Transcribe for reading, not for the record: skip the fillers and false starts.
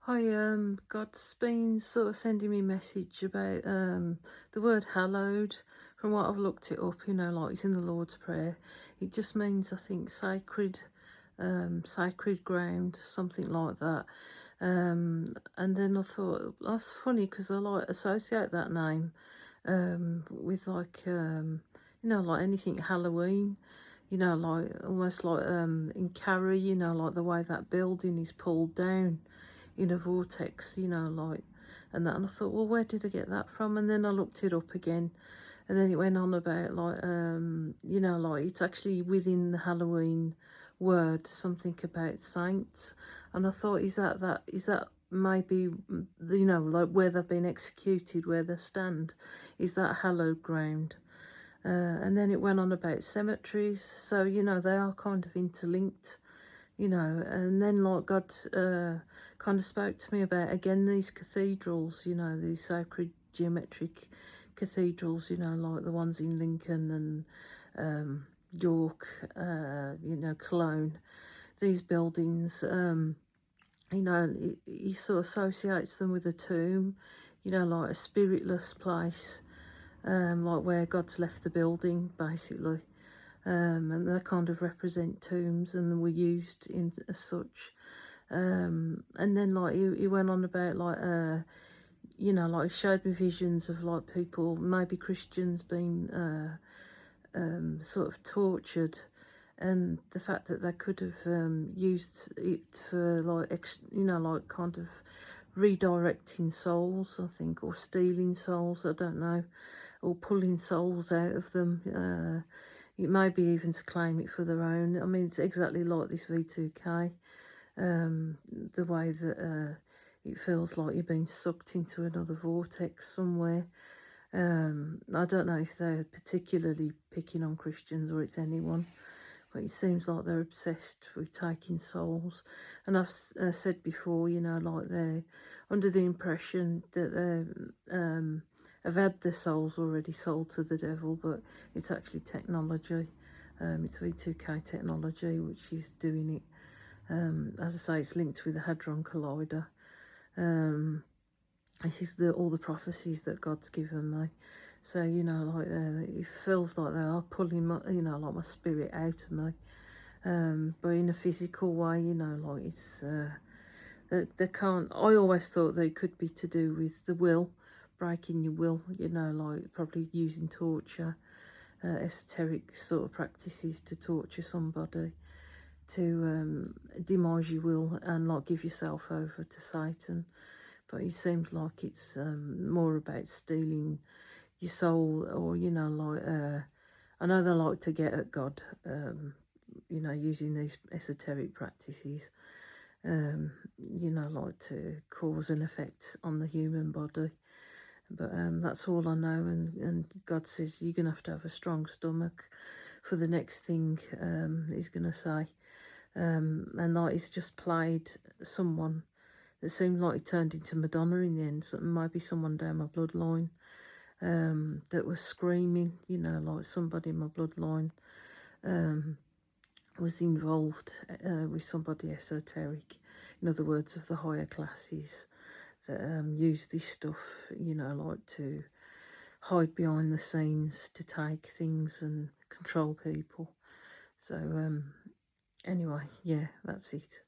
Hi, God's been sort of sending me a message about the word hallowed. From what I've looked it up, like it's in the Lord's Prayer. It just means, I think, sacred ground, something like that. And then I thought that's funny because I like associate that name with like anything Halloween. Like almost like in Carrie, like the way that building is pulled down in a vortex, like, and that. And I thought, well, where did I get that from? And then I looked it up again, and then it went on about like it's actually within the Halloween word, something about saints. And I thought, is that maybe like where they've been executed, where they stand, is that hallowed ground? And then it went on about cemeteries, so they are kind of interlinked, and then like God kind of spoke to me about again these cathedrals, these sacred geometric cathedrals, like the ones in Lincoln and York, Cologne, these buildings. He sort of associates them with a tomb, like a spiritless place, like where God's left the building, basically. And they kind of represent tombs and were used as such. And then like he went on about like showed me visions of like people, maybe Christians, being sort of tortured, and the fact that they could have used it for like like kind of redirecting souls, I think, or stealing souls, I don't know, or pulling souls out of them. It may be even to claim it for their own. I mean, it's exactly like this V2K, the way that it feels like you're being sucked into another vortex somewhere. I don't know if they're particularly picking on Christians or it's anyone, but it seems like they're obsessed with taking souls. And I've said before, like they're under the impression that they have had their souls already sold to the devil, but it's actually technology. It's V2K technology which is doing it. As I say, it's linked with the Hadron Collider. This is all the prophecies that God's given me. So, like it feels like they are pulling like my spirit out of me. But in a physical way, like it's they can't. I always thought they could be to do with the will, breaking your will. Like probably using torture, esoteric sort of practices to torture somebody, to demise your will and like give yourself over to Satan. But it seems like it's more about stealing your soul, or like I know they like to get at God, using these esoteric practices, like to cause an effect on the human body. But that's all I know, and God says you're going to have a strong stomach for the next thing he's going to say. And like he's just played someone that seemed like it turned into Madonna in the end. So maybe someone down my bloodline that was screaming, like somebody in my bloodline was involved with somebody esoteric. In other words, of the higher classes that use this stuff, like to hide behind the scenes, to take things and control people. So anyway, yeah, that's it.